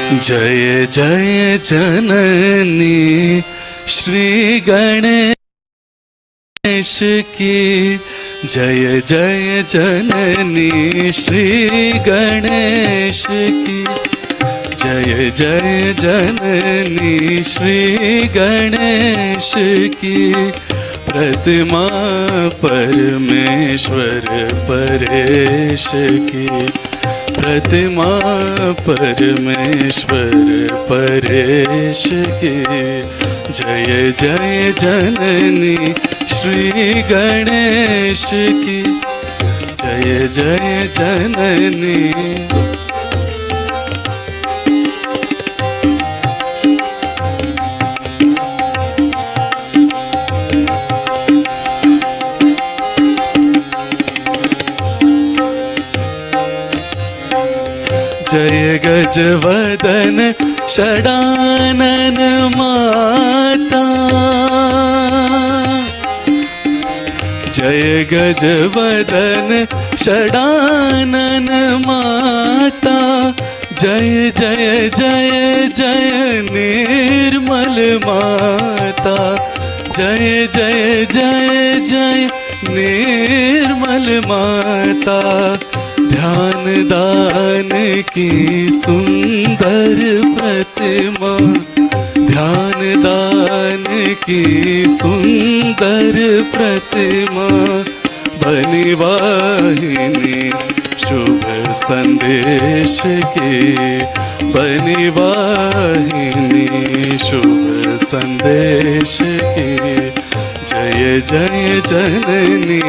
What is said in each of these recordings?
जय जय जननी श्री गणेश की, जय जय जननी श्री गणेश की, जय जय जननी श्री गणेश की। प्रतिमा परमेश्वर परेश की, प्रतिमा परमेश्वर परेश की। जय जय जननी श्री गणेश की, जय जय जननी। जय गजवदन षडानन माता, जय गजवदन षडानन माता। जय जय जय जय निर्मल माता, जय जय जय जय निर्मल माता। ध्यान दान की सुंदर प्रतिमा, ध्यान दान की सुंदर प्रतिमा। बनी वाहिनी शुभ संदेश की, बनी वाहिनी शुभ संदेश की। जय जय जननी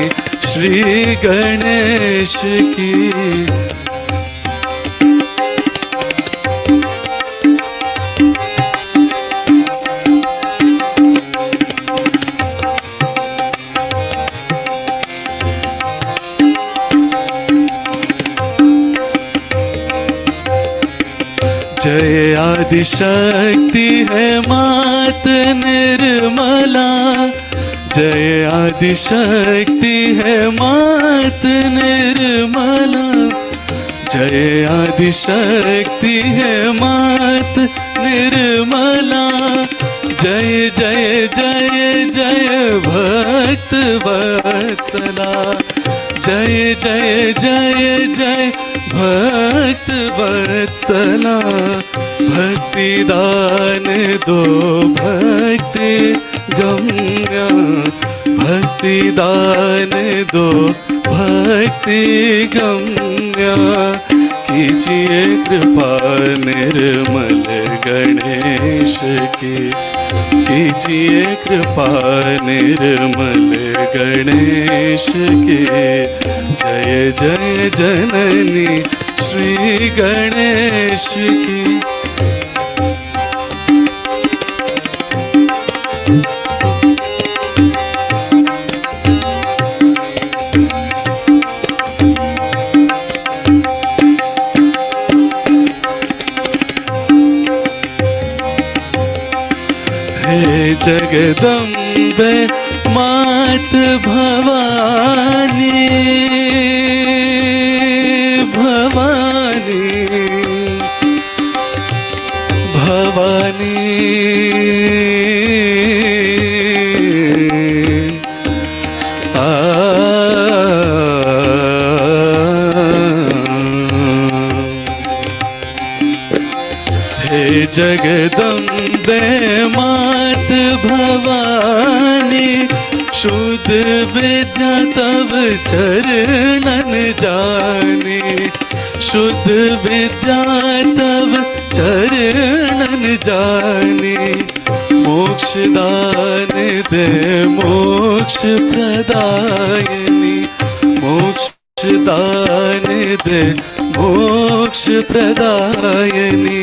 श्री गणेश की। जय आदि शक्ति है मात निर्मला, जय आदि शक्ति है मात निर्मला, जय आदि शक्ति है मात निर्मला। जय जय जय जय भक्त वत्सला, जय जय जय जय भक्त वत्सला। भक्ति दान दो भक्ति गम्या, भक्ति दान दो भक्ति गम्या। कीजिए कृपा निर्मल गणेश की, कीजिए कृपा निर्मल गणेश की। जय जय जननी श्री गणेश की। जगदम्बे मात भवानी, भवानी भवानी। हे जगदम्बे मात भवानी, शुद्ध विद्या तव चरणन जानी, शुद्ध विद्या तव चरणन जानी। मोक्ष दान दे मोक्ष प्रदायनी, मोक्ष दान दे मोक्ष प्रदायनी।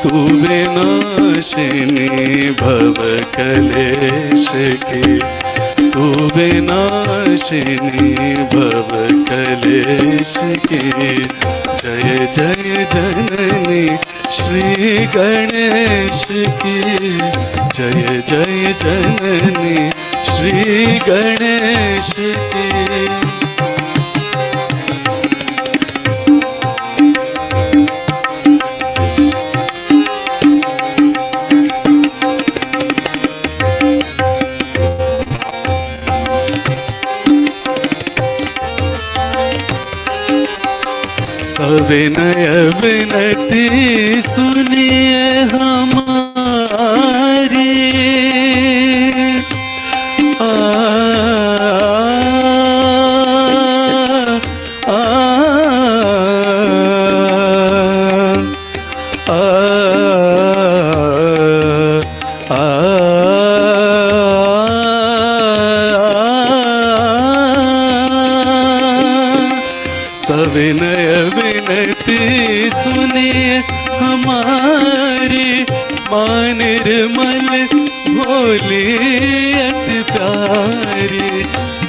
तू विनाशिनी भव कलेश की, तू विनाशिनी भव कलेश की। जय जय जननी श्री गणेश की, जय जय जननी श्री गणेश की। सविनय विनती सुनिए हमारी। आ, आ, आ, आ, सविनय विनती सुनिए हमारी। माँ निर्मल भोली अति प्यारी,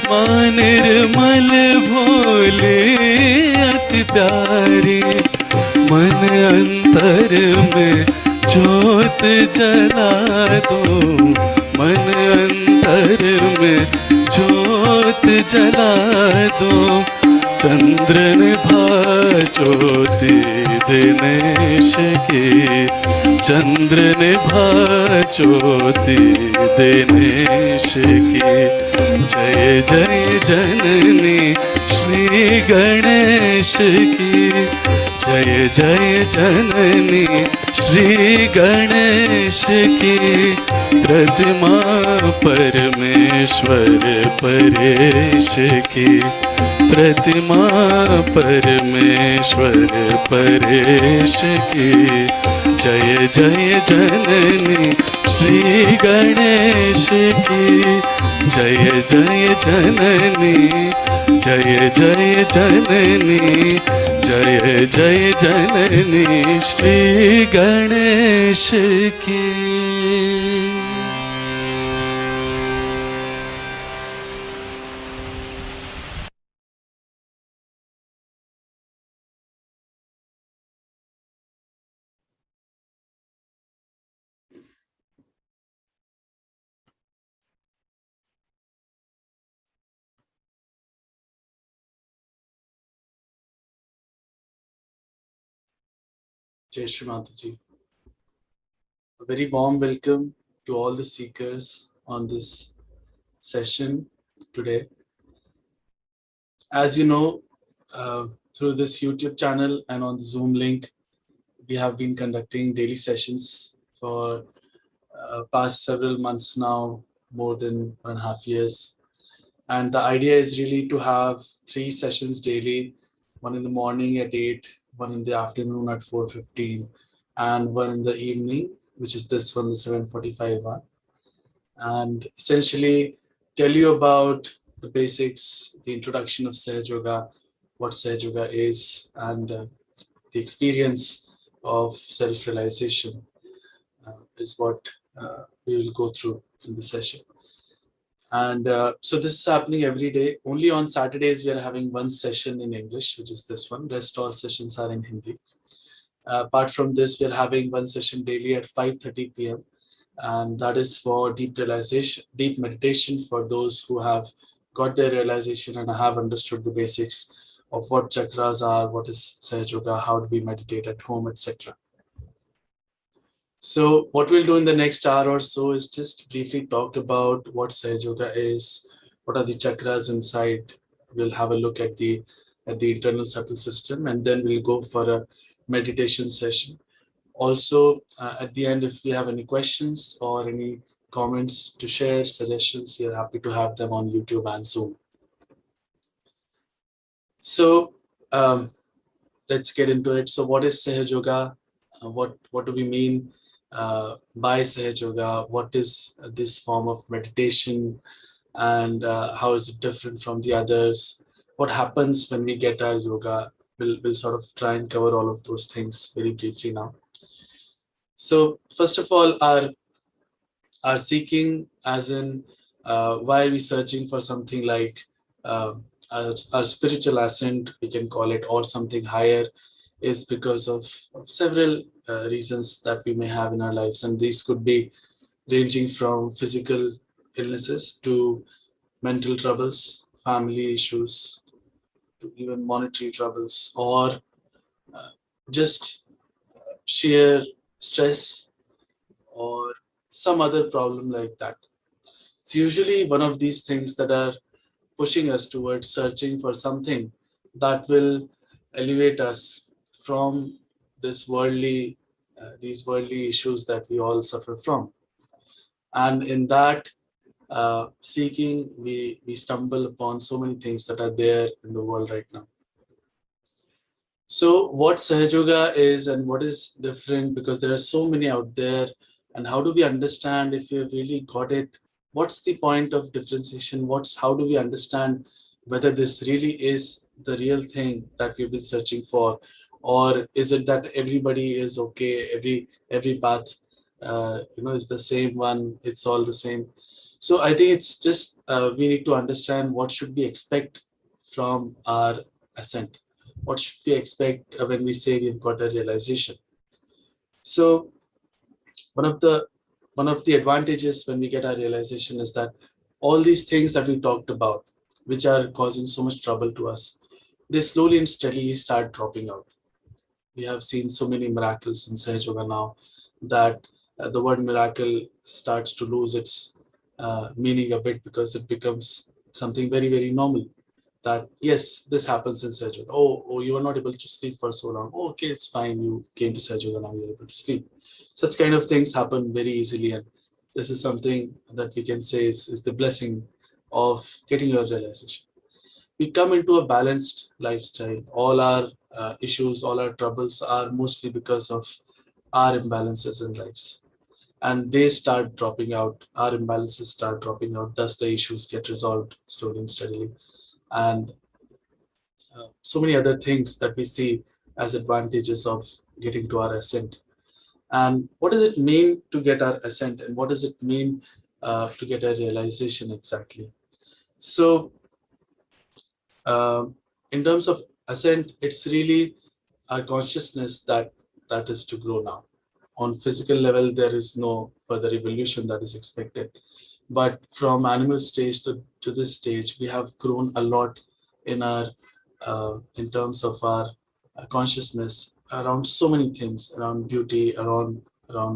माँ निर्मल भोली अति प्यारी। मन अंतर में ज्योत जला दो, मन अंतर में ज्योत जला दो। चंद्र निभा ज्योति दिनेश की, चंद्र निभा ज्योति दिनेश की। जय जय जननी श्री गणेश की, जय जय जननी श्री गणेश की। प्रतिमा परमेश्वर परेश की, प्रतिमा परमेश्वर परेश की। जय जय जननी श्री गणेश की, जय जय जननी, जय जय जननी, जय जय जननी श्री गणेश की। Jai Shree Mataji. A very warm welcome to all the seekers on this session today. As you know, through this YouTube channel and on the Zoom link, we have been conducting daily sessions for past several months now, more than 1.5 years. And the idea is really to have 3 sessions daily, one in the morning at 8, one in the afternoon at 4:15, and one in the evening, which is this one, the 7:45 one. And essentially tell you about the basics, the introduction of Sahaja Yoga, what Sahaja Yoga is, and the experience of self-realization is what we will go through in the session. And so this is happening every day. Only on Saturdays we are having one session in English, which is this one. Rest all sessions are in Hindi. Apart from this, we are having one session daily at 5:30 p.m. And that is for deep realization, deep meditation for those who have got their realization and have understood the basics of what chakras are, what is Sahaja Yoga, how do we meditate at home, etc. So what we'll do in the next hour or so is just briefly talk about what Sahaja Yoga is, what are the chakras inside. We'll have a look at the internal subtle system, and then we'll go for a meditation session. Also, at the end, if we have any questions or any comments to share, suggestions, we are happy to have them on YouTube and Zoom. So let's get into it. So what is Sahaja Yoga? What do we mean by Sahaja Yoga? What is this form of meditation, and how is it different from the others? What happens when we get our yoga? We'll sort of try and cover all of those things very briefly now. So first of all, our seeking, as in why are we searching for something like our spiritual ascent, we can call it, or something higher, is because of several reasons that we may have in our lives. And these could be ranging from physical illnesses to mental troubles, family issues, to even monetary troubles, or just sheer stress or some other problem like that. It's usually one of these things that are pushing us towards searching for something that will elevate us from these worldly issues that we all suffer from. And in that seeking, we stumble upon so many things that are there in the world right now. So what Sahaja Yoga is and what is different, because there are so many out there, and how do we understand if we have really got it? What's the point of differentiation? How do we understand whether this really is the real thing that we've been searching for, or is it that everybody is okay, every path is the same one, it's all the same. So I think it's just we need to understand what should we expect from our ascent. What should we expect when we say we've got a realization? So one of the advantages when we get our realization is that all these things that we talked about, which are causing so much trouble to us, they slowly and steadily start dropping out. We have seen so many miracles in Sahaja Yoga now that the word miracle starts to lose its meaning a bit, because it becomes something very, very normal. That yes, this happens in Sahaja Yoga. Oh, you were not able to sleep for so long. Oh, okay, it's fine. You came to Sahaja Yoga, now you're able to sleep. Such kind of things happen very easily, and this is something that we can say is the blessing of getting your realization. We come into a balanced lifestyle. All our issues, all our troubles are mostly because of our imbalances in lives, and they start dropping out. Our imbalances start dropping out. Thus, the issues get resolved slowly and steadily, and so many other things that we see as advantages of getting to our ascent. And what does it mean to get our ascent, and what does it mean to get a realization exactly? So in terms of ascent, it's really our consciousness that is to grow now. On physical level, there is no further evolution that is expected. But from animal stage to this stage, we have grown a lot in our in terms of our consciousness around so many things, around beauty, around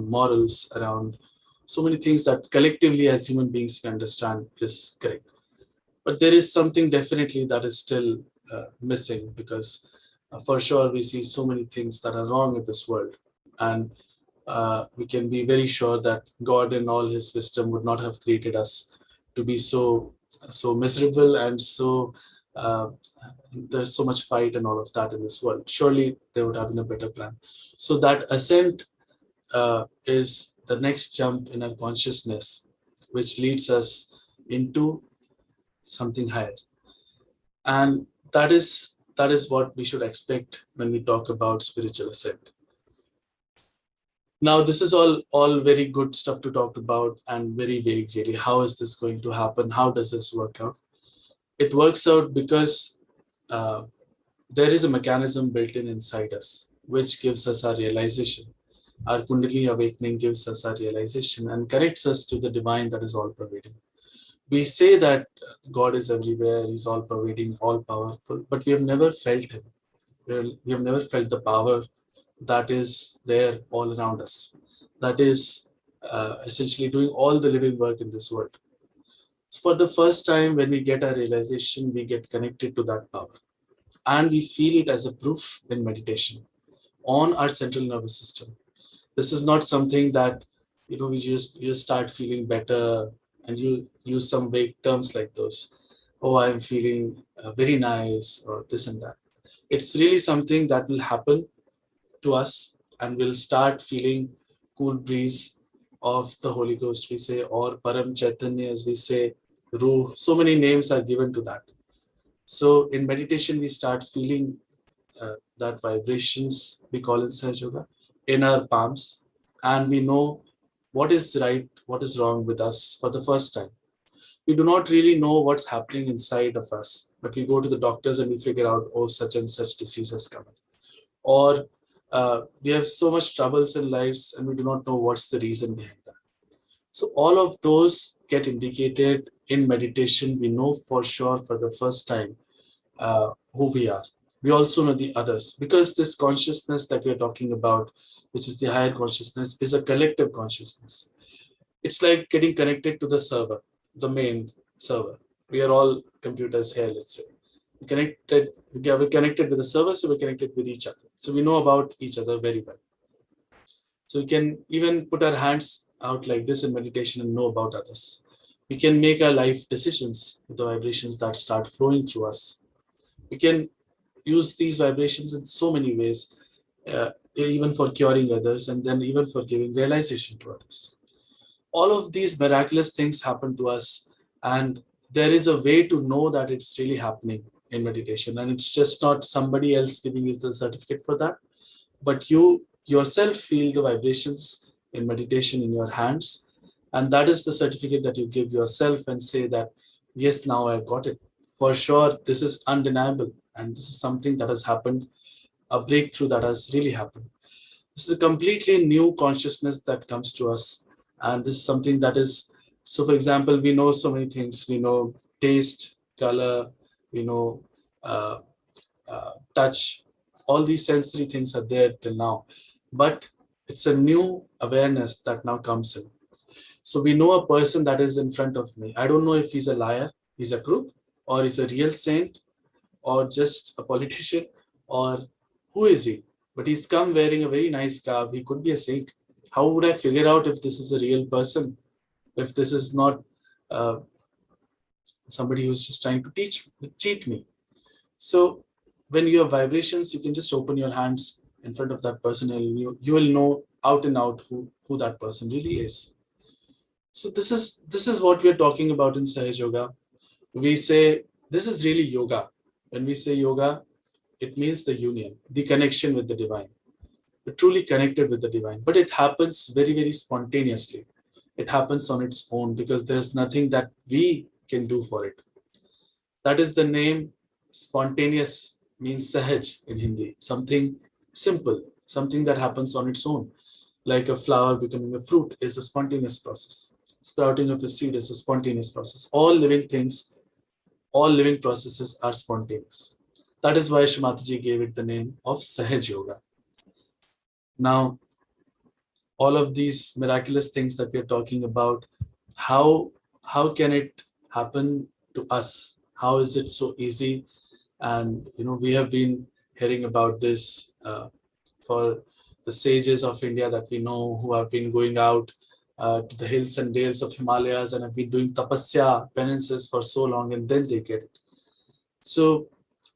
morals, around so many things that collectively as human beings we understand is correct. But there is something definitely that is still missing, because for sure we see so many things that are wrong in this world, and we can be very sure that God in all his wisdom would not have created us to be so miserable, and so there's so much fight and all of that in this world. Surely there would have been a better plan. So that ascent is the next jump in our consciousness, which leads us into something higher. And that is what we should expect when we talk about spiritual ascent. Now, this is all very good stuff to talk about and very vague, really. How is this going to happen? How does this work out? It works out because there is a mechanism built in inside us, which gives us our realization. Our Kundalini awakening gives us our realization and connects us to the divine that is all pervading. We say that God is everywhere, he's all pervading, all powerful, but we have never felt him. We have never felt the power that is there all around us, that is essentially doing all the living work in this world. For the first time, when we get our realization, we get connected to that power, and we feel it as a proof in meditation on our central nervous system. This is not something that we just start feeling better and you use some vague terms like those. Oh, I'm feeling very nice, or this and that. It's really something that will happen to us, and we'll start feeling cool breeze of the Holy Ghost, we say, or Param Chaitanya, as we say, Ruh. So many names are given to that. So in meditation, we start feeling that vibrations, we call in Sahaja Yoga, in our palms, and we know what is right, what is wrong with us for the first time. We do not really know what's happening inside of us, but we go to the doctors and we figure out, oh, such and such disease has come. Or we have so much troubles in lives and we do not know what's the reason behind that. So all of those get indicated in meditation. We know for sure for the first time who we are. We also know the others, because this consciousness that we are talking about, which is the higher consciousness, is a collective consciousness. It's like getting connected to the server, the main server. We are all computers here, let's say. we're connected with the server, so we're connected with each other. So we know about each other very well. So we can even put our hands out like this in meditation and know about others. We can make our life decisions with the vibrations that start flowing through us. We can use these vibrations in so many ways, even for curing others and then even for giving realization to others. All of these miraculous things happen to us, and there is a way to know that it's really happening in meditation, and it's just not somebody else giving you the certificate for that, but you yourself feel the vibrations in meditation in your hands, and that is the certificate that you give yourself and say that yes, now I got it for sure. This is undeniable, and this is something that has happened, a breakthrough that has really happened. This is a completely new consciousness that comes to us, and this is something that is, so for example, we know so many things. We know taste, color, we know touch. All these sensory things are there till now, but it's a new awareness that now comes in. So we know a person that is in front of me. I don't know if he's a liar, he's a crook, or he's a real saint, or just a politician, or who is he? But he's come wearing a very nice garb. He could be a saint. How would I figure out if this is a real person? If this is not somebody who's just trying to cheat me? So when you have vibrations, you can just open your hands in front of that person, and you will know out and out who that person really is. So this is what we're talking about in Sahaja Yoga. We say this is really yoga. When we say yoga, it means the union, the connection with the divine. We're truly connected with the divine, but it happens very, very spontaneously. It happens on its own because there's nothing that we can do for it. That is the name. Spontaneous means Sahaj in Hindi, something simple, something that happens on its own. Like a flower becoming a fruit is a spontaneous process. Sprouting of a seed is a spontaneous process. All living things, all living processes are spontaneous. That is why Shree Mataji gave it the name of Sahaj Yoga. Now, all of these miraculous things that we're talking about, how can it happen to us? How is it so easy? And we have been hearing about this for the sages of India that we know, who have been going out to the hills and dales of Himalayas and have been doing tapasya, penances for so long, and then they get it. So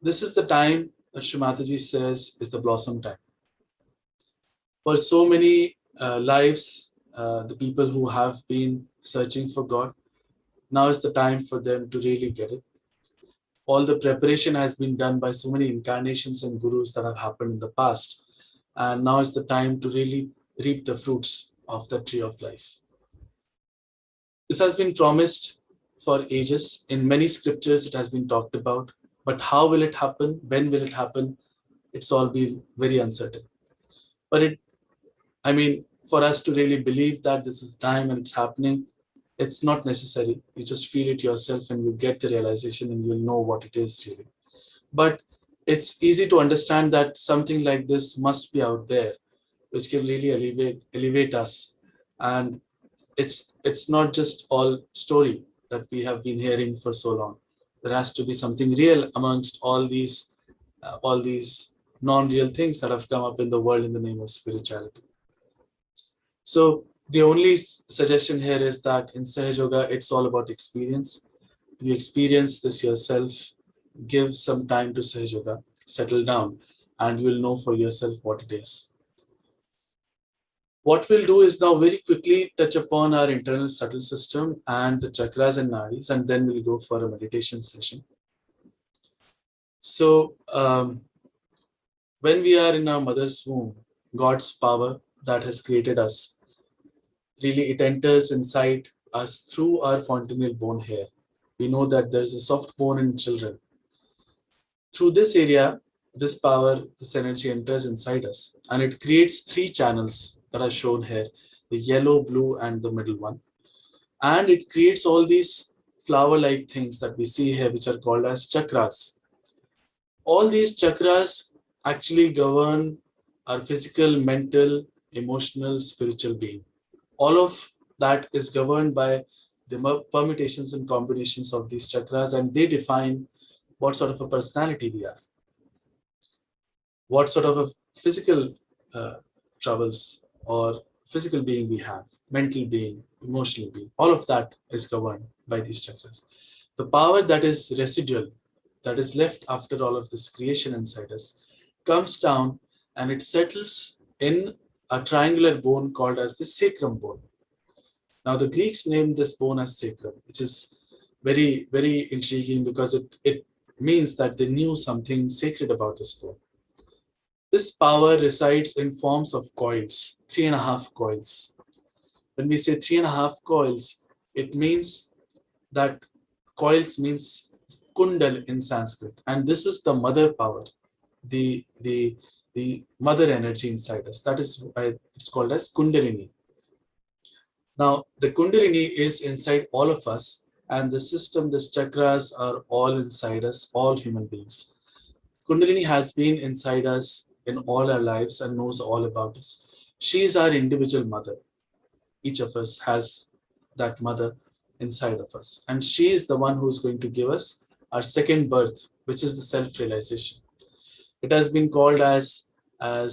this is the time that Shree Mataji says is the blossom time. For so many lives, the people who have been searching for God, now is the time for them to really get it. All the preparation has been done by so many incarnations and gurus that have happened in the past. And now is the time to really reap the fruits of the tree of life. This has been promised for ages. In many scriptures, it has been talked about. But how will it happen? When will it happen? It's all been very uncertain. But for us to really believe that this is the time and it's happening, it's not necessary. You just feel it yourself and you get the realization and you'll know what it is really. But it's easy to understand that something like this must be out there, which can really elevate us. And it's not just all story that we have been hearing for so long. There has to be something real amongst all these non-real things that have come up in the world in the name of spirituality. So the only suggestion here is that in Sahaja Yoga, it's all about experience. You experience this yourself, give some time to Sahaja Yoga, settle down, and you will know for yourself what it is. What we'll do is now very quickly touch upon our internal subtle system and the chakras and nadis, and then we'll go for a meditation session. So when we are in our mother's womb, God's power that has created us, really it enters inside us through our fontanel bone hair. We know that there's a soft bone in children. Through this area, this power, this energy enters inside us, and it creates 3 channels that are shown here, the yellow, blue, and the middle one. And it creates all these flower-like things that we see here, which are called as chakras. All these chakras actually govern our physical, mental, emotional, spiritual being. All of that is governed by the permutations and combinations of these chakras, and they define what sort of a personality we are, what sort of a physical troubles or physical being we have, mental being, emotional being. All of that is governed by these chakras. The power that is residual, that is left after all of this creation inside us, comes down and it settles in a triangular bone called as the Sacrum Bone. Now, the Greeks named this bone as sacrum, which is very, very intriguing because it means that they knew something sacred about this bone. This power resides in forms of coils, 3.5 coils. When we say 3.5 coils, it means that coils means kundal in Sanskrit. And this is the mother power, the mother energy inside us. That is why it's called as kundalini. Now, the kundalini is inside all of us, and the system, the chakras are all inside us, all human beings. Kundalini has been inside us in all our lives and knows all about us. She is our individual mother. Each of us has that mother inside of us. And she is the one who is going to give us our second birth, which is the self-realization. It has been called as a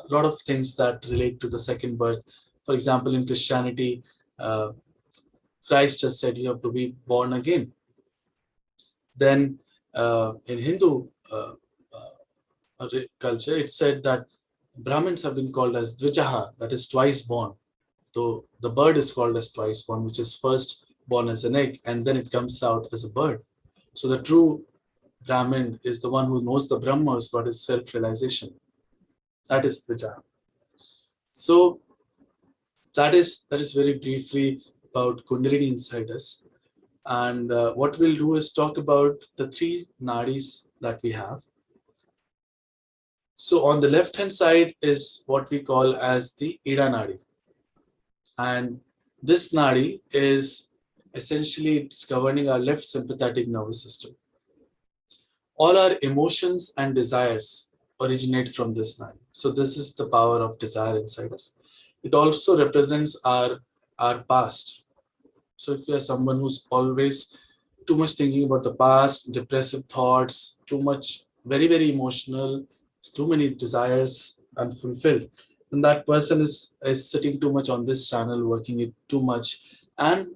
lot of things that relate to the second birth. For example, in Christianity, Christ has said you have to be born again. Then in Hindu culture, it's said that Brahmins have been called as Dvijaha, that is twice born. So the bird is called as twice born, which is first born as an egg and then it comes out as a bird. So the true Brahmin is the one who knows the Brahma is got his self-realization. That is Dvijaha. So that is very briefly about Kundalini inside us. And what we'll do is talk about the 3 nadis that we have. So on the left hand side is what we call as the Ida Nadi. And this Nadi is essentially it's governing our left sympathetic nervous system. All our emotions and desires originate from this Nadi. So this is the power of desire inside us. It also represents our past. So if you are someone who's always too much thinking about the past, depressive thoughts, too much, very, very emotional, too many desires unfulfilled, then that person is sitting too much on this channel, working it too much, and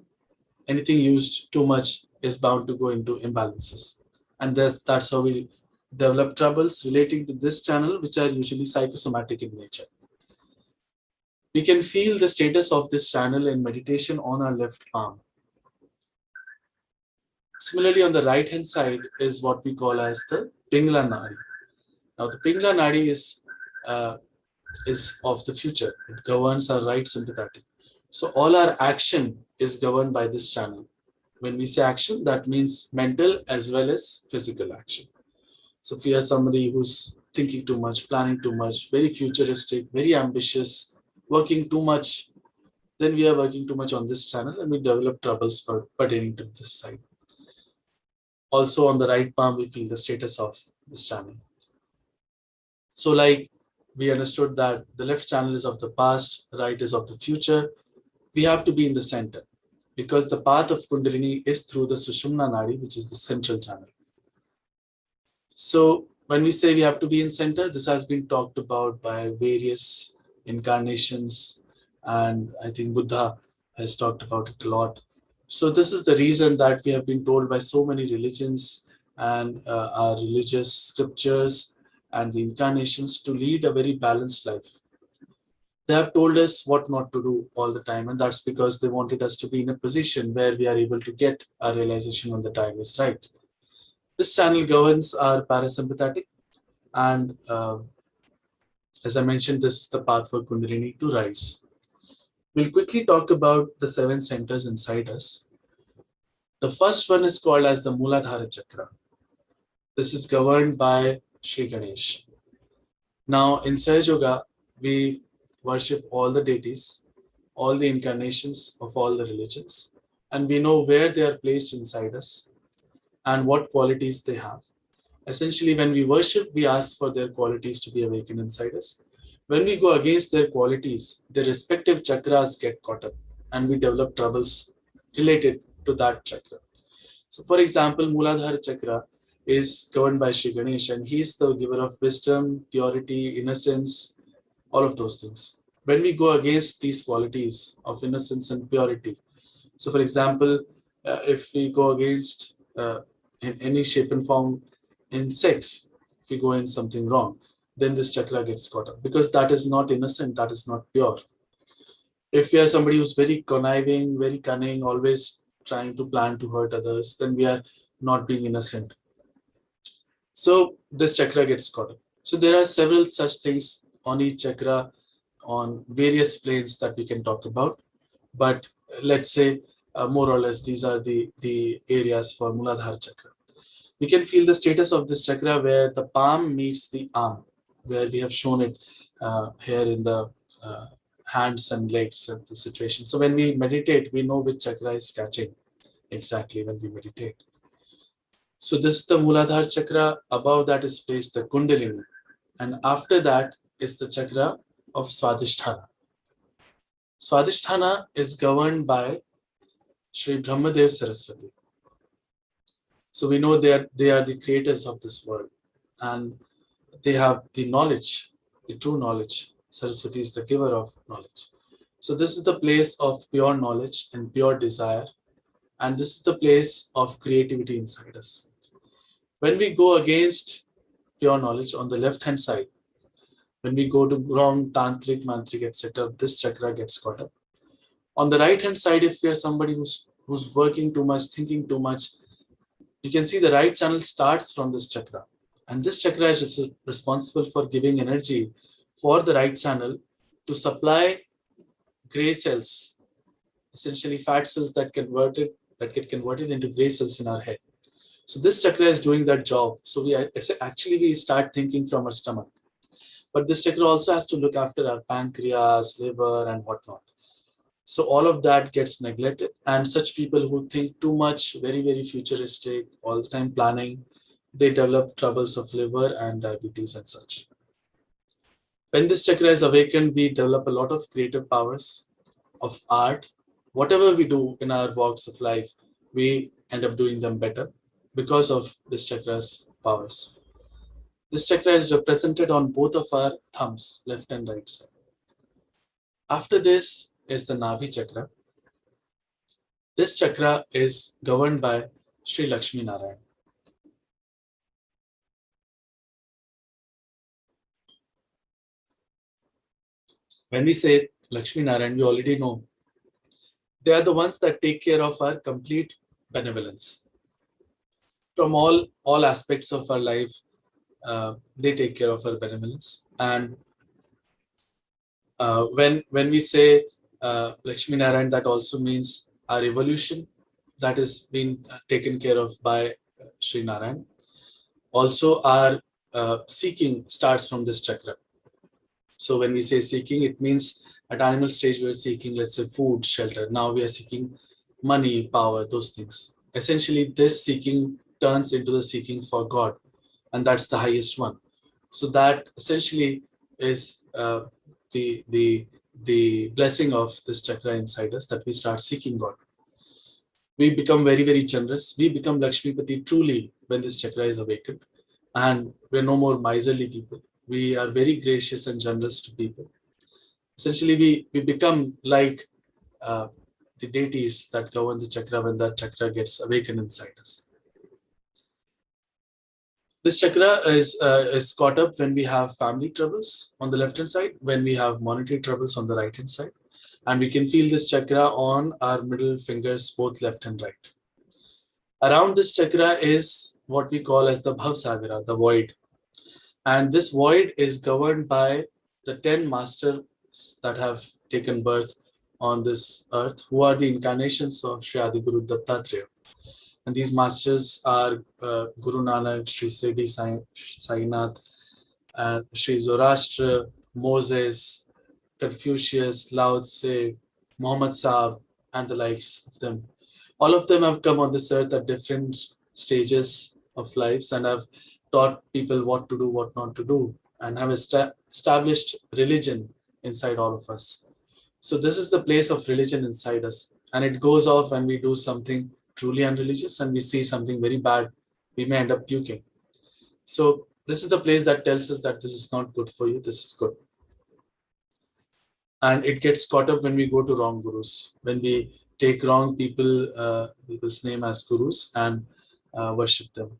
anything used too much is bound to go into imbalances. And that's how we develop troubles relating to this channel, which are usually psychosomatic in nature. We can feel the status of this channel in meditation on our left palm. Similarly, on the right-hand side is what we call as the Pingla Nadi. Now, the Pingla Nadi is of the future. It governs our right sympathetic. So all our action is governed by this channel. When we say action, that means mental as well as physical action. So if we are somebody who's thinking too much, planning too much, very futuristic, very ambitious, working too much, then we are working too much on this channel and we develop troubles pertaining to this side. Also on the right palm, we feel the status of this channel. So like we understood that the left channel is of the past, right is of the future. We have to be in the center because the path of Kundalini is through the Sushumna Nadi, which is the central channel. So when we say we have to be in center, this has been talked about by various incarnations, and I think Buddha has talked about it a lot. So this is the reason that we have been told by so many religions and our religious scriptures and the incarnations to lead a very balanced life. They have told us what not to do all the time, and that's because they wanted us to be in a position where we are able to get our realization when the time is right. This channel governs our parasympathetic, and as I mentioned, this is the path for Kundalini to rise. We'll quickly talk about the 7 centers inside us. The first one is called as the Muladhara Chakra. This is governed by Sri Ganesh. Now, in Sahaja Yoga, we worship all the deities, all the incarnations of all the religions, and we know where they are placed inside us and what qualities they have. Essentially, when we worship, we ask for their qualities to be awakened inside us. When we go against their qualities, their respective chakras get caught up and we develop troubles related to that chakra. So for example, Muladhara Chakra is governed by Sri Ganesh, and he's the giver of wisdom, purity, innocence, all of those things. When we go against these qualities of innocence and purity, so for example, if we go against in any shape and form in sex, if we go in something wrong, then this chakra gets caught up, because that is not innocent, that is not pure. If we are somebody who's very conniving, very cunning, always trying to plan to hurt others, then we are not being innocent. So this chakra gets caught up. So there are several such things on each chakra, on various planes that we can talk about. But let's say more or less these are the areas for Muladhara Chakra. We can feel the status of this chakra where the palm meets the arm, where we have shown it here in the hands and legs and the situation. So when we meditate, we know which chakra is catching exactly when we meditate. So this is the Muladhara Chakra. Above that is placed the Kundalini. And after that is the chakra of Swadhisthana. Swadhisthana is governed by Sri Brahmadev Saraswati. So we know they are the creators of this world, and they have the knowledge, the true knowledge. Saraswati is the giver of knowledge. So this is the place of pure knowledge and pure desire, and this is the place of creativity inside us. When we go against pure knowledge on the left hand side, when we go to wrong tantric, mantric, etc., this chakra gets caught up. On the right hand side, if we are somebody who's working too much, thinking too much, you can see the right channel starts from this chakra, and this chakra is responsible for giving energy for the right channel to supply gray cells, essentially fat cells that get converted into gray cells in our head. So this chakra is doing that job. So we start thinking from our stomach, but this chakra also has to look after our pancreas, liver, and whatnot. So all of that gets neglected, and such people who think too much, very, very futuristic, all the time planning, they develop troubles of liver and diabetes and such. When this chakra is awakened, we develop a lot of creative powers of art. Whatever we do in our walks of life, we end up doing them better because of this chakra's powers. This chakra is represented on both of our thumbs, left and right side. After this is the Navi Chakra. This chakra is governed by Sri Lakshmi Narayan. When we say Lakshmi Narayan, we already know they are the ones that take care of our complete benevolence. From all aspects of our life, they take care of our benevolence. And when we say Lakshmi Narayan, that also means our evolution that is being taken care of by Sri Narayan. Also, our seeking starts from this chakra. So when we say seeking, it means at animal stage we are seeking, let's say, food, shelter. Now we are seeking money, power, those things. Essentially, this seeking turns into the seeking for God, and that's the highest one. So that essentially is the blessing of this chakra inside us, that we start seeking God. We become very, very generous. We become Lakshmipati truly when this chakra is awakened, and we're no more miserly people. We are very gracious and generous to people. Essentially, we become like the deities that govern the chakra when that chakra gets awakened inside us. This chakra is caught up when we have family troubles on the left-hand side, when we have monetary troubles on the right-hand side. And we can feel this chakra on our middle fingers, both left and right. Around this chakra is what we call as the Bhavsagara, the void. And this void is governed by the 10 masters that have taken birth on this earth, who are the incarnations of Sri Adi Guru Dattatreya. And these masters are Guru Nanak, Sri Siddhi Sainath, Sri Zoroaster, Moses, Confucius, Lao Tse, Muhammad Saab, and the likes of them. All of them have come on this earth at different stages of lives and have taught people what to do, what not to do, and have established religion inside all of us. So this is the place of religion inside us, and it goes off when we do something truly unreligious and we see something very bad we may end up puking. So this is the place that tells us that this is not good for you, this is good. And it gets caught up when we go to wrong gurus, when we take wrong people's name as gurus and worship them.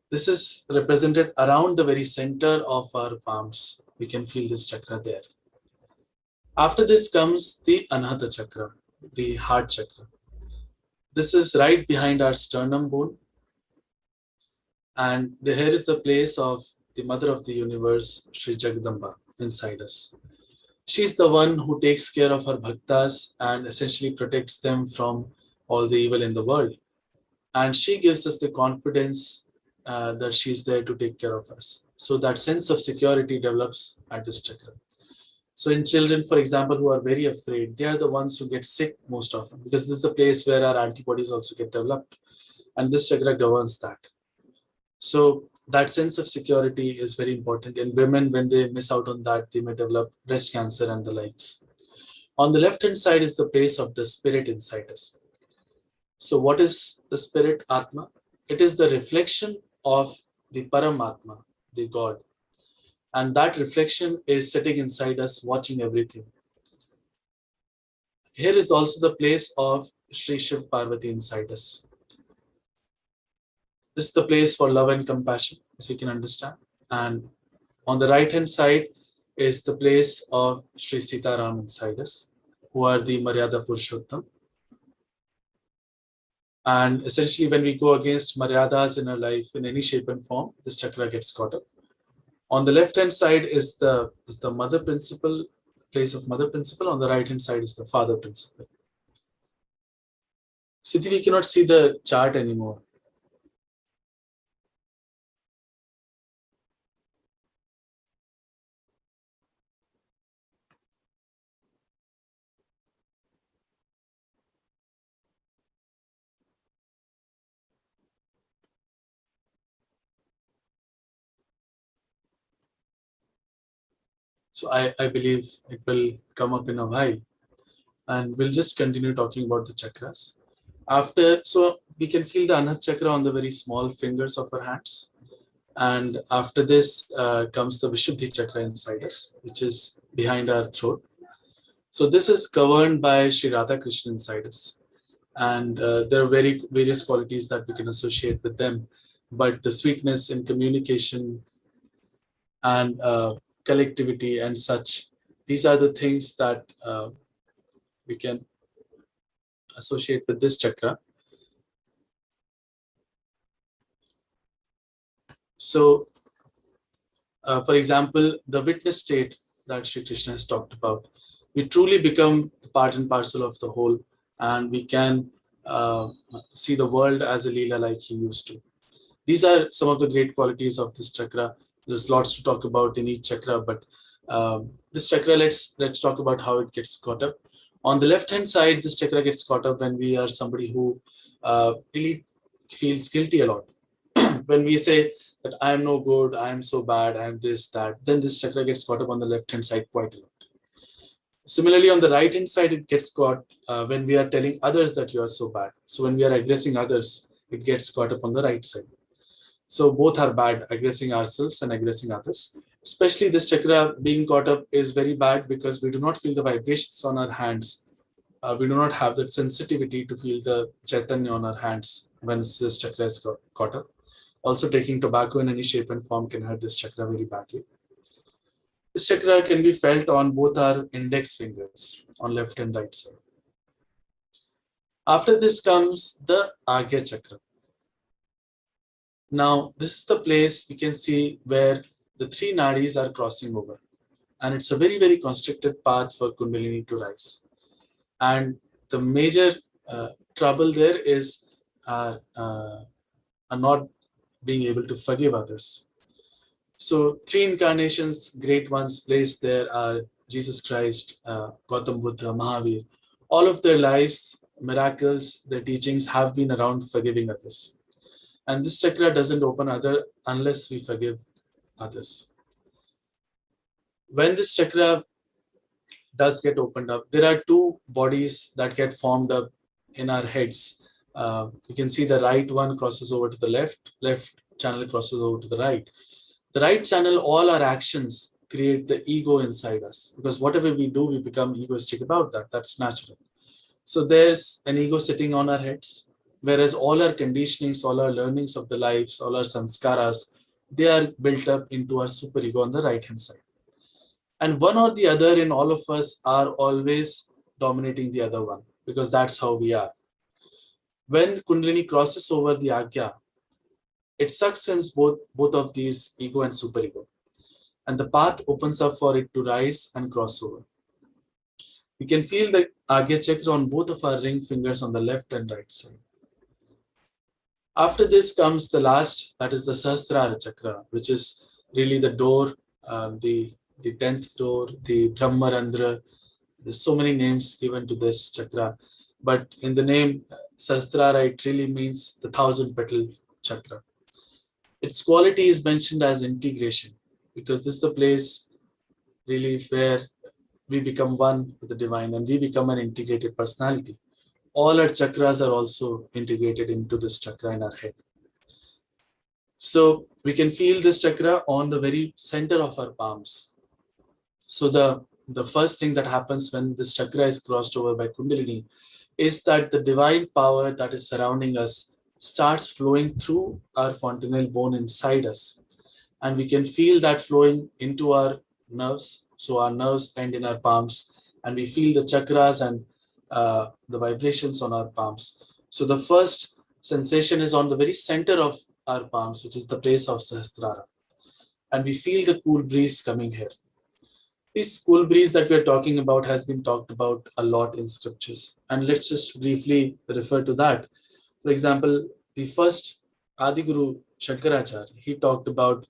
This is represented around the very center of our palms. We can feel this chakra there. After this comes the Anahata Chakra, the Heart Chakra. This is right behind our sternum bone. And here is the place of the Mother of the Universe, Sri Jagadamba, inside us. She's the one who takes care of her bhaktas and essentially protects them from all the evil in the world. And she gives us the confidence that she's there to take care of us. So that sense of security develops at this chakra. So in children, for example, who are very afraid, they are the ones who get sick most often, because this is the place where our antibodies also get developed. And this chakra governs that. So that sense of security is very important. In women, when they miss out on that, they may develop breast cancer and the likes. On the left-hand side is the place of the spirit inside us. So what is the spirit, Atma? It is the reflection of the Paramatma, the God. And that reflection is sitting inside us, watching everything. Here is also the place of Sri Shiv Parvati inside us. This is the place for love and compassion, as you can understand. And on the right-hand side is the place of Sri Sitaram inside us, who are the Maryada Purushottam. And essentially, when we go against Maryadas in our life in any shape and form, this chakra gets caught up. On the left-hand side is the mother principle, place of mother principle. On the right-hand side is the father principle. Siddhi, we cannot see the chart anymore. So I believe it will come up in a while. And we'll just continue talking about the chakras. So we can feel the Anahata Chakra on the very small fingers of our hands. And after this comes the Vishuddhi Chakra inside us, which is behind our throat. So this is governed by Sri Radha Krishna inside us. And there are various qualities that we can associate with them. But the sweetness in communication and collectivity and such, these are the things that we can associate with this chakra. So, for example, the witness state that Sri Krishna has talked about, we truly become part and parcel of the whole, and we can see the world as a Leela like he used to. These are some of the great qualities of this chakra. There's lots to talk about in each chakra, but this chakra, let's talk about how it gets caught up. On the left-hand side, this chakra gets caught up when we are somebody who really feels guilty a lot. When we say that I am no good, I am so bad, I am this, that, then this chakra gets caught up on the left-hand side quite a lot. Similarly, on the right-hand side, it gets caught when we are telling others that you are so bad. So when we are aggressing others, it gets caught up on the right side. So both are bad, aggressing ourselves and aggressing others. Especially this chakra being caught up is very bad because we do not feel the vibrations on our hands. We do not have that sensitivity to feel the chaitanya on our hands when this chakra is caught up. Also, taking tobacco in any shape and form can hurt this chakra very badly. This chakra can be felt on both our index fingers, on left and right side. After this comes the Agya Chakra. Now, this is the place we can see where the three nadis are crossing over. And it's a very, very constricted path for Kundalini to rise. And the major trouble there is not being able to forgive others. So three incarnations, great ones placed there are Jesus Christ, Gautam Buddha, Mahavir. All of their lives, miracles, their teachings have been around forgiving others. And this chakra doesn't open unless we forgive others. When this chakra does get opened up, there are two bodies that get formed up in our heads You can see the right one crosses over to the left, left channel crosses over to the right. The right channel, all our actions create the ego inside us, because whatever we do, we become egoistic about that. That's natural. So there's an ego sitting on our heads, whereas all our conditionings, all our learnings of the lives, all our sanskaras, they are built up into our superego on the right hand side. And one or the other in all of us are always dominating the other one, because that's how we are. When Kundalini crosses over the Agya, it sucks in both of these ego and superego. And the path opens up for it to rise and cross over. We can feel the Agya Chakra on both of our ring fingers on the left and right side. After this comes the last, that is the Sahasrara Chakra, which is really the door, the 10th door, the Brahmarandra. There's so many names given to this chakra, but in the name Sahasrara, it really means the 1,000-petal chakra. Its quality is mentioned as integration, because this is the place really where we become one with the divine and we become an integrated personality. All our chakras are also integrated into this chakra in our head. So we can feel this chakra on the very center of our palms. So the first thing that happens when this chakra is crossed over by Kundalini is that the divine power that is surrounding us starts flowing through our fontanelle bone inside us. And we can feel that flowing into our nerves. So our nerves end in our palms, and we feel the chakras and the vibrations on our palms. So the first sensation is on the very center of our palms, which is the place of Sahasrara. And we feel the cool breeze coming here. This cool breeze that we're talking about has been talked about a lot in scriptures. And let's just briefly refer to that. For example, the first Adiguru Shankaracharya, he talked about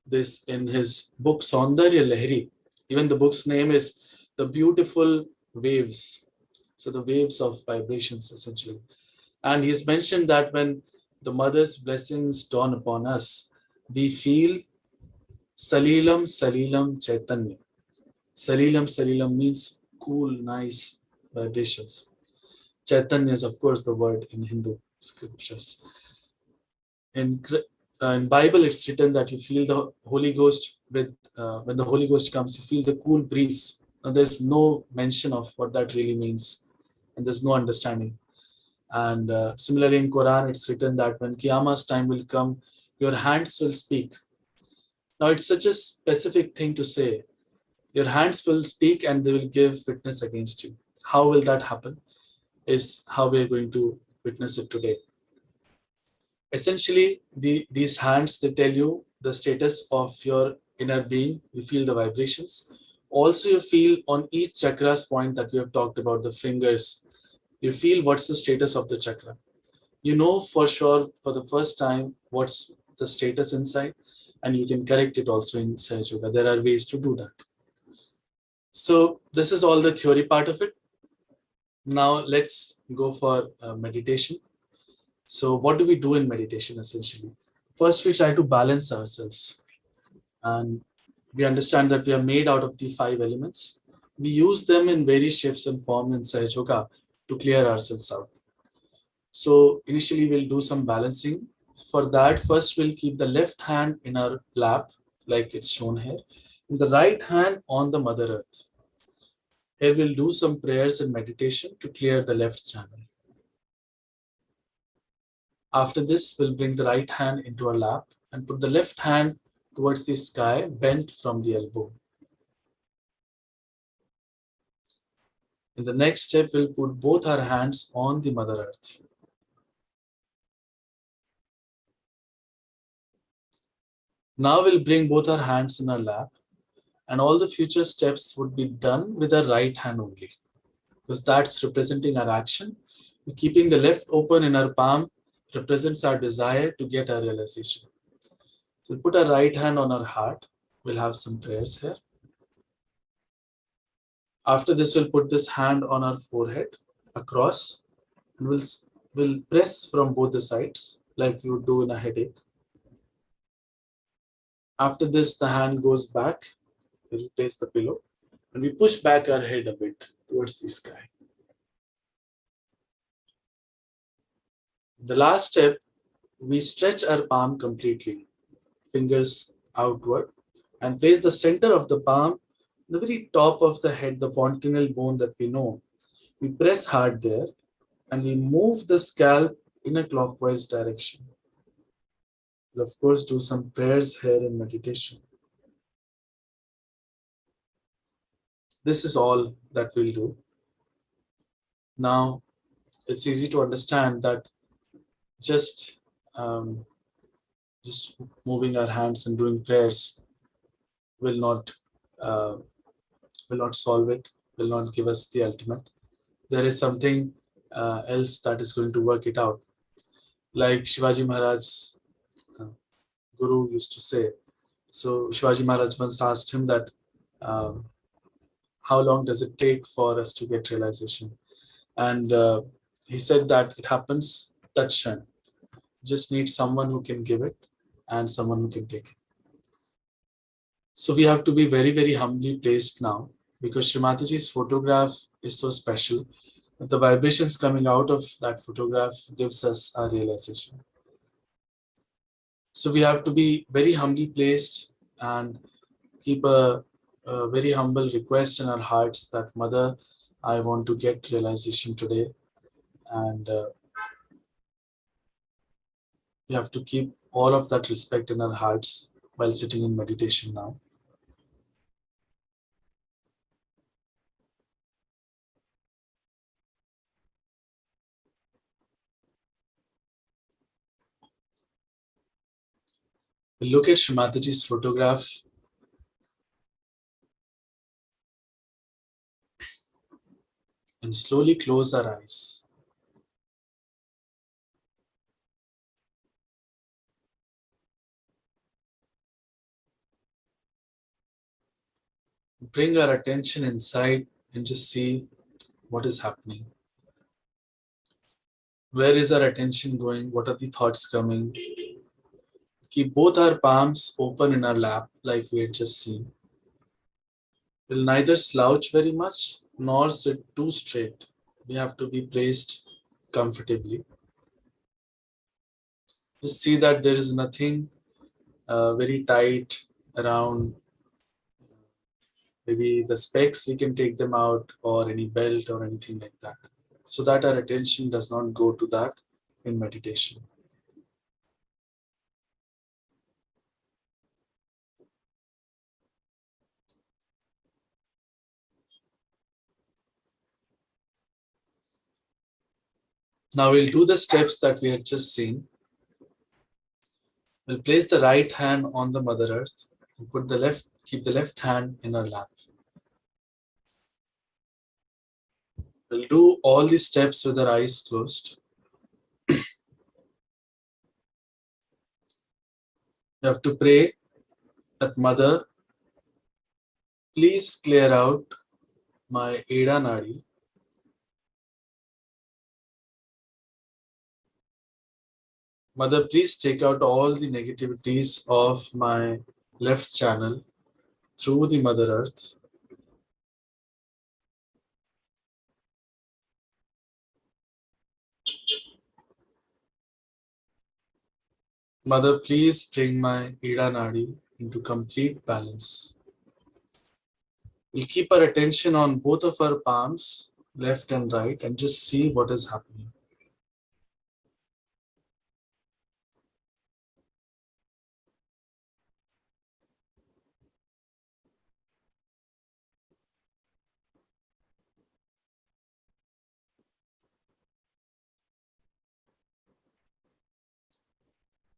this in his book Saundarya Lahari. Even the book's name is The Beautiful Waves. So the waves of vibrations, essentially. And he's mentioned that when the mother's blessings dawn upon us, we feel Salilam Salilam Chaitanya. Salilam Salilam means cool, nice vibrations. Chaitanya is, of course, the word in Hindu scriptures. In Bible, it's written that you feel the Holy Ghost with when the Holy Ghost comes, you feel the cool breeze. Now, there's no mention of what that really means, and there's no understanding. And similarly, in Quran, it's written that when Qiyamah's time will come, your hands will speak. Now, it's such a specific thing to say. Your hands will speak and they will give witness against you. How will that happen? Is how we're going to witness it today. Essentially, these hands, they tell you the status of your inner being. You feel the vibrations. Also, you feel on each chakra's point that we have talked about, the fingers, you feel what's the status of the chakra. You know for sure for the first time what's the status inside, and you can correct it also in Sahaja Yoga. There are ways to do that. So this is all the theory part of it. Now let's go for meditation. So what do we do in meditation essentially? First, we try to balance ourselves. And we understand that we are made out of the 5 elements. We use them in various shapes and forms in Sahaja Yoga to clear ourselves out. So initially we'll do some balancing. For that, first we'll keep the left hand in our lap, like it's shown here, and the right hand on the Mother Earth. Here we'll do some prayers and meditation to clear the left channel. After this, we'll bring the right hand into our lap and put the left hand towards the sky, bent from the elbow. In the next step, we'll put both our hands on the Mother Earth. Now we'll bring both our hands in our lap, and all the future steps would be done with our right hand only, because that's representing our action. Keeping the left open in our palm represents our desire to get our realization. So we'll put our right hand on our heart. We'll have some prayers here. After this, we'll put this hand on our forehead across, and we'll press from both the sides like you would do in a headache. After this, the hand goes back. We replace the pillow, and we push back our head a bit towards the sky. The last step, we stretch our palm completely, fingers outward, and place the center of the palm, the very top of the head, the fontanel bone that we know. We press hard there and we move the scalp in a clockwise direction. We'll of course do some prayers here in meditation. This is all that we'll do. Now, it's easy to understand that just um, just moving our hands and doing prayers will not uh, solve it, will not give us the ultimate. There is something else that is going to work it out. Like Shivaji Maharaj's uh, guru used to say. So Shivaji Maharaj once asked him that, um, how long does it take for us to get realization? And he said that it happens touch and just need someone who can give it and someone who can take it. So we have to be very, very humbly placed now because Shree Mataji's photograph is so special. The vibrations coming out of that photograph gives us a realization. So we have to be very humbly placed and keep a very humble request in our hearts that Mother, I want to get realization today. And we have to keep all of that respect in our hearts while sitting in meditation now. We look at Shree Mataji's photograph and slowly close our eyes. Bring our attention inside and just see what is happening. Where is our attention going? What are the thoughts coming? Keep both our palms open in our lap like we had just seen. We'll neither slouch very much nor sit too straight. We have to be placed comfortably. Just see that there is nothing very tight around. Maybe the specs, we can take them out, or any belt or anything like that, so that our attention does not go to that in meditation. Now we'll do the steps that we had just seen. We'll place the right hand on the Mother Earth and keep the left hand in our lap. We'll do all these steps with our eyes closed. You have to pray that Mother, please clear out my Ida Nadi. Mother, please take out all the negativities of my left channel through the Mother Earth. Mother, please bring my Ida Nadi into complete balance. We'll keep our attention on both of our palms, left and right, and just see what is happening.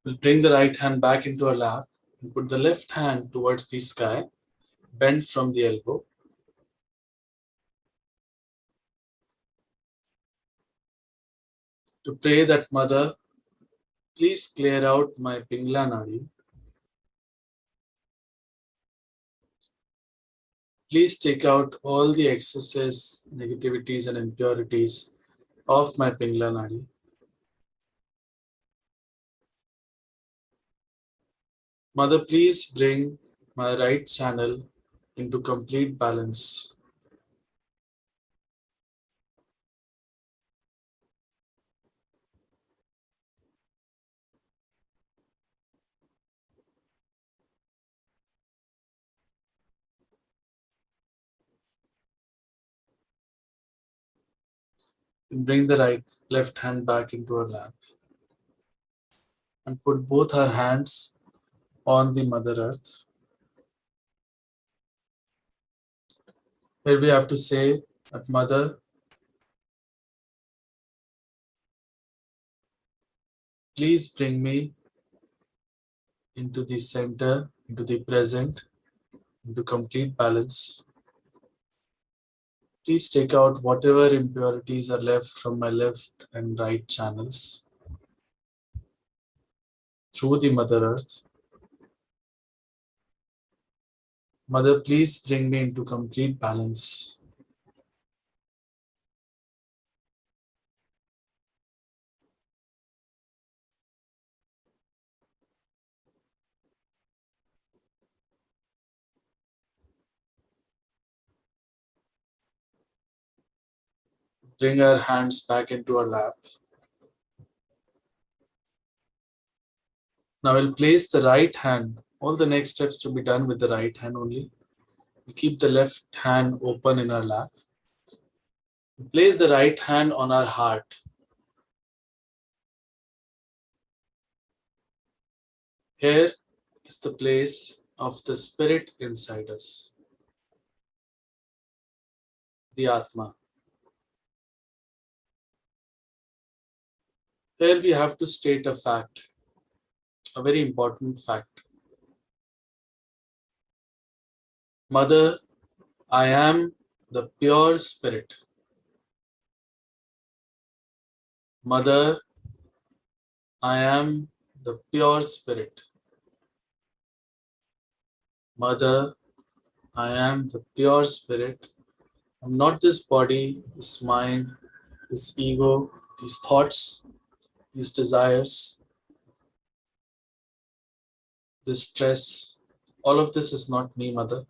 We'll bring the right hand back into our lap and put the left hand towards the sky, bend from the elbow. To pray that Mother, please clear out my Pingla Nadi. Please take out all the excesses, negativities and impurities of my Pingla Nadi. Mother, please bring my right channel into complete balance. Bring the left hand back into our lap and put both our hands on the Mother Earth. Here we have to say that Mother, please bring me into the center, into the present, into complete balance. Please take out whatever impurities are left from my left and right channels through the Mother Earth. Mother, please bring me into complete balance. Bring our hands back into our lap. Now we'll place the right hand. All the next steps to be done with the right hand only. We'll keep the left hand open in our lap. We'll place the right hand on our heart. Here is the place of the spirit inside us, the Atma. Here we have to state a fact, a very important fact. Mother, I am the pure spirit. Mother, I am the pure spirit. Mother, I am the pure spirit. I'm not this body, this mind, this ego, these thoughts, these desires, this stress. All of this is not me, Mother.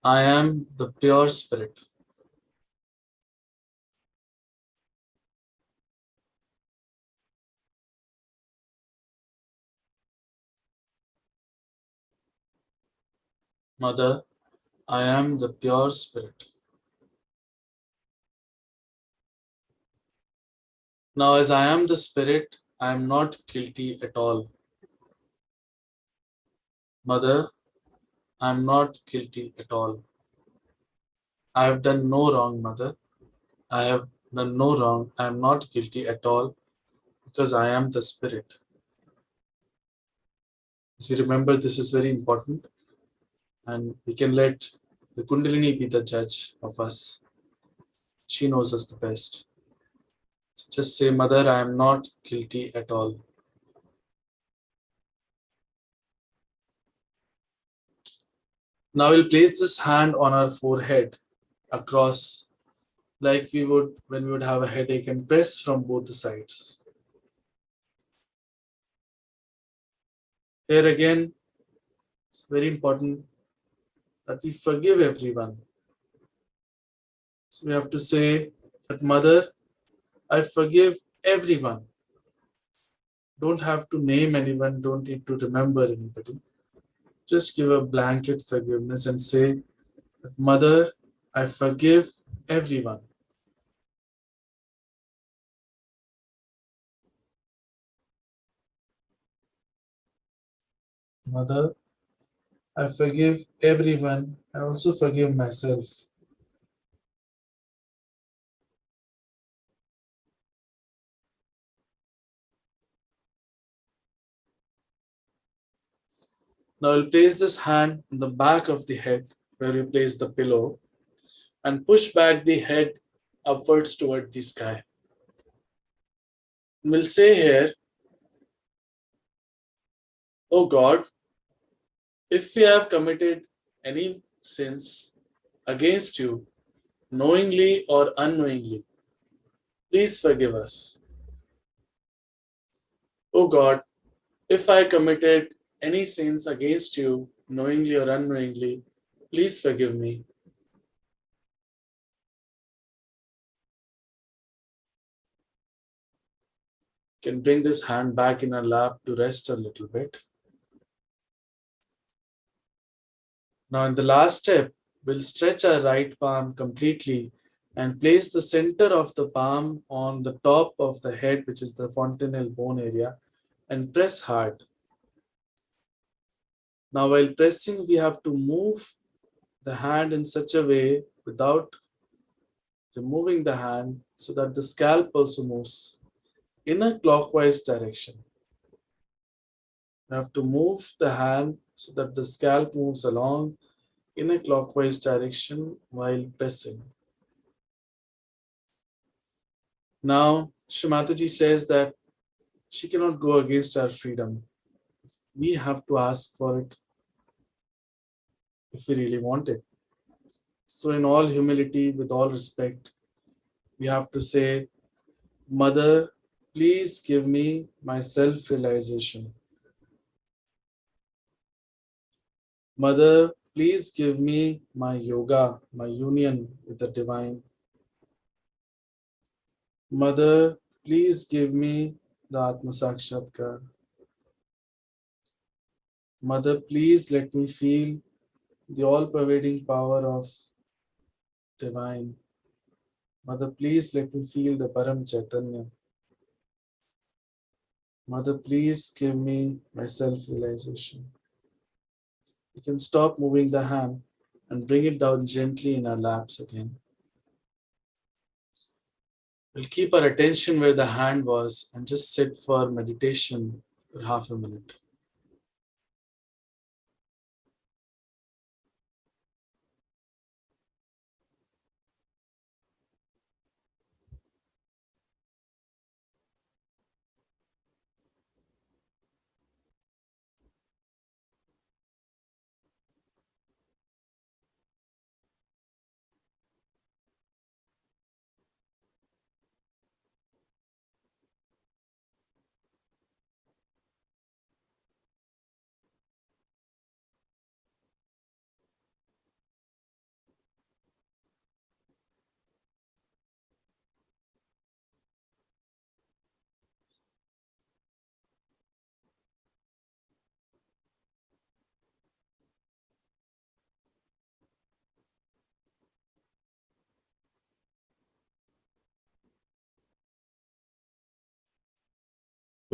I am the pure spirit. Mother, I am the pure spirit. Now, as I am the spirit, I am not guilty at all. Mother, I am not guilty at all. I have done no wrong, Mother. I have done no wrong. I am not guilty at all because I am the spirit. As you remember, this is very important, and we can let the Kundalini be the judge of us. She knows us the best. So just say, Mother, I am not guilty at all. Now we'll place this hand on our forehead across, like we would when we would have a headache, and press from both the sides. Here again, it's very important that we forgive everyone. So we have to say that, Mother, I forgive everyone. Don't have to name anyone, don't need to remember anybody. Just give a blanket forgiveness and say, Mother, I forgive everyone. Mother, I forgive everyone. I also forgive myself. Now I'll place this hand on the back of the head where you place the pillow and push back the head upwards toward the sky. And we'll say here, Oh God, if we have committed any sins against you, knowingly or unknowingly, please forgive us. Oh God, if I committed any sins against you, knowingly or unknowingly, please forgive me. Can bring this hand back in our lap to rest a little bit. Now in the last step, we'll stretch our right palm completely and place the center of the palm on the top of the head, which is the fontanel bone area, and press hard. Now, while pressing, we have to move the hand in such a way without removing the hand so that the scalp also moves in a clockwise direction. You have to move the hand so that the scalp moves along in a clockwise direction while pressing. Now, Shree Mataji says that she cannot go against our freedom. We have to ask for it if we really want it. So, in all humility, with all respect, we have to say, Mother, please give me my self realization. Mother, please give me my yoga, my union with the divine. Mother, please give me the Atma Sakshatkar. Mother, please let me feel the all-pervading power of divine. Mother, please let me feel the Param Chaitanya. Mother, please give me my self-realization. We can stop moving the hand and bring it down gently in our laps again. We'll keep our attention where the hand was and just sit for meditation for half a minute.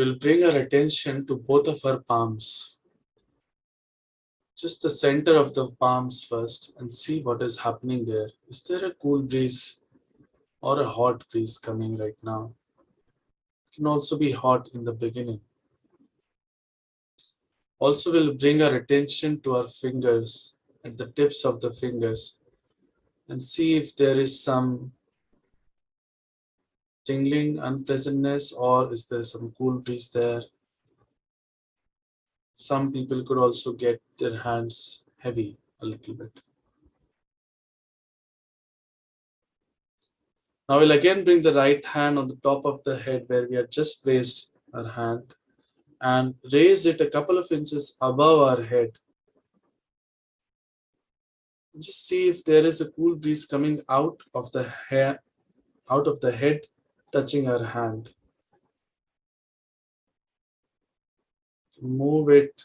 We'll bring our attention to both of our palms. Just the center of the palms first and see what is happening there. Is there a cool breeze or a hot breeze coming right now? It can also be hot in the beginning. Also, we'll bring our attention to our fingers, at the tips of the fingers, and see if there is some tingling, unpleasantness, or is there some cool breeze there? Some people could also get their hands heavy a little bit. Now we'll again bring the right hand on the top of the head where we had just placed our hand and raise it a couple of inches above our head. Just see if there is a cool breeze coming out of the hair, out of the head, touching our hand. Move it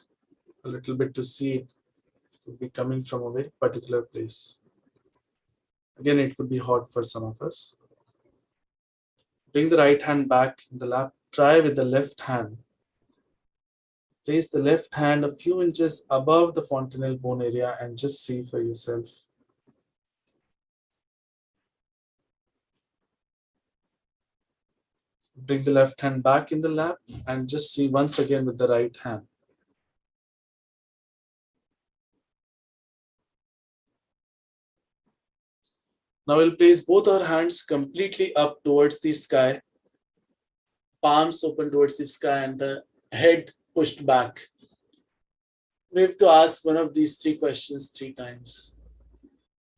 a little bit to see it. It could be coming from a very particular place. Again, it could be hot for some of us. Bring the right hand back in the lap. Try with the left hand. Place the left hand a few inches above the fontanel bone area and just see for yourself. Bring the left hand back in the lap and just see once again with the right hand. Now we'll place both our hands completely up towards the sky, palms open towards the sky and the head pushed back. We have to ask one of these three questions 3 times.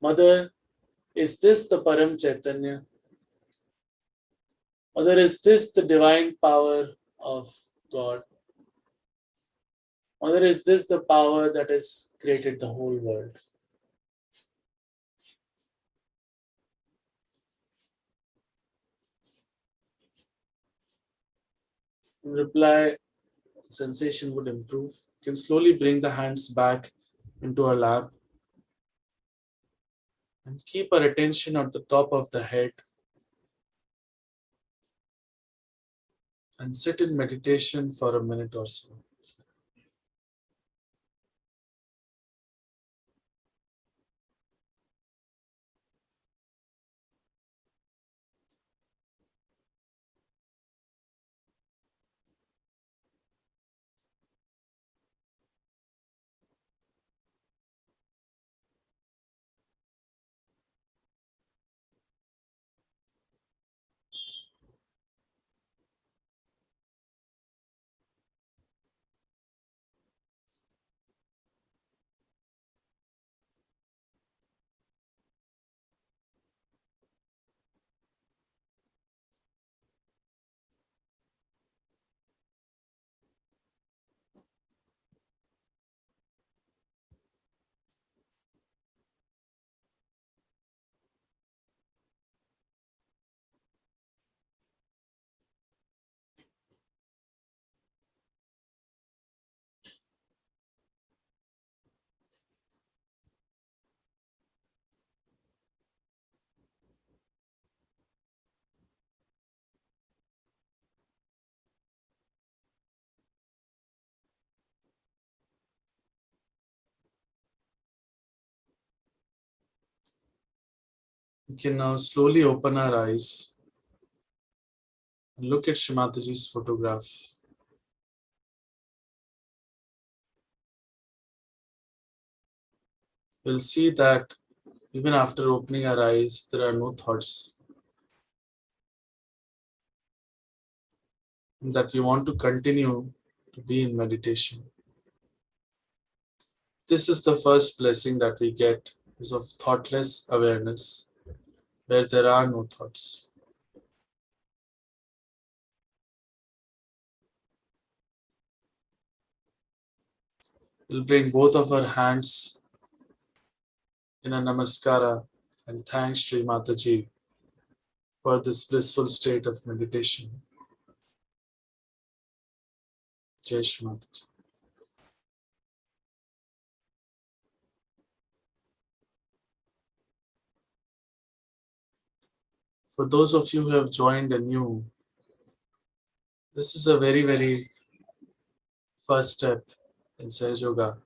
Mother, is this the Param Chaitanya? Mother, is this the divine power of God? Mother, is this the power that has created the whole world? In reply, sensation would improve. You can slowly bring the hands back into our lap And keep our attention at the top of the head and sit in meditation for a minute or so. We can now slowly open our eyes and look at Shree Mataji's photograph. We'll see that even after opening our eyes, there are no thoughts, and that we want to continue to be in meditation. This is the first blessing that we get, is of thoughtless awareness, where there are no thoughts. We'll bring both of our hands in a namaskara and thank Shree Mataji for this blissful state of meditation. Jai Shree Mataji. For those of you who have joined anew, this is a very, very first step in Sahaja Yoga,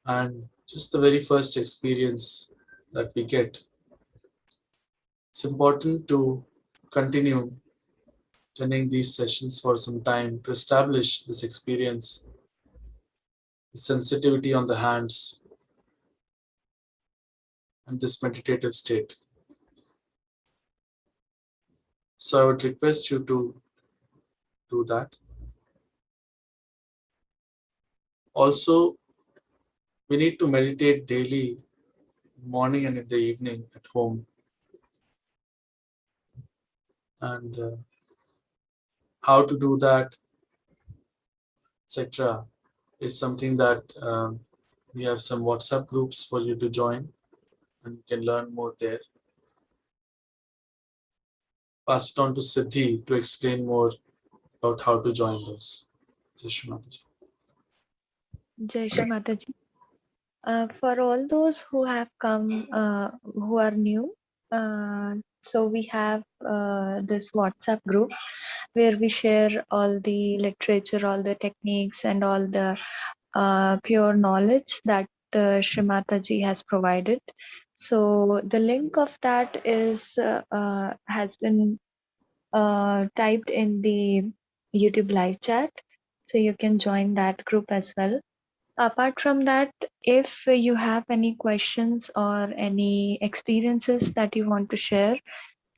and just the very first experience that we get. It's important to continue attending these sessions for some time to establish this experience, the sensitivity on the hands, and this meditative state. So I would request you to do that. Also, we need to meditate daily, morning and in the evening at home. And how to do that, etc., is something that we have some WhatsApp groups for you to join, and you can learn more there. Pass it on to Siddhi to explain more about how to join those. Jai Shri Mataji. Jai Shri Mataji. For all those who have come, who are new, so we have this WhatsApp group where we share all the literature, all the techniques, and all the pure knowledge that Shri Mataji has provided. So the link of that is has been typed in the YouTube live chat, so you can join that group as well. Apart from that, if you have any questions or any experiences that you want to share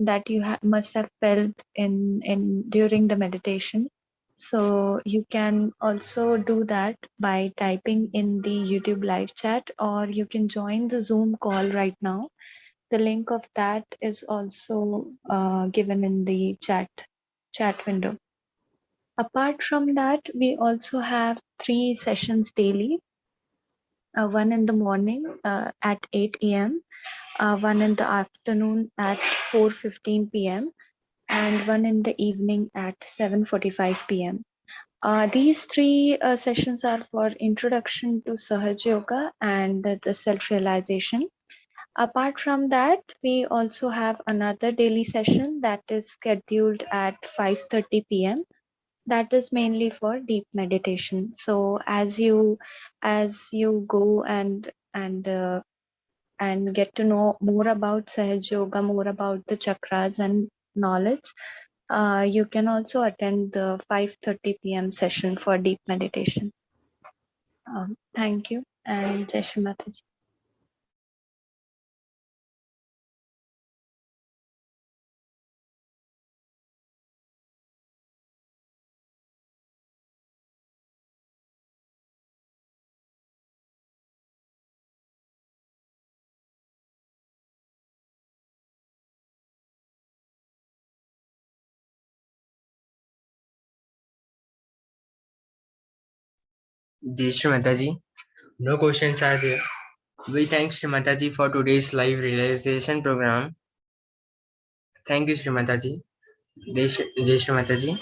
that you must have felt in during the meditation, so you can also do that by typing in the YouTube live chat, or you can join the Zoom call right now. The link of that is also given in the chat window. Apart from that, we also have 3 sessions daily. One in the morning at 8 a.m., one in the afternoon at 4:15 p.m., and one in the evening at 7:45 p.m. These 3 sessions are for introduction to Sahaja Yoga and the self-realization. Apart from that, we also have another daily session that is scheduled at 5:30 p.m. That is mainly for deep meditation. So as you go and get to know more about Sahaja Yoga, more about the chakras and knowledge, you can also attend the 5:30 p.m. session for deep meditation. Thank you, and Jai Shri Mataji. Jai Shri Mataji. No questions are there. We thank Shri Mataji for today's live realization program. Thank you, Shri Mataji. Jai Shri Mataji.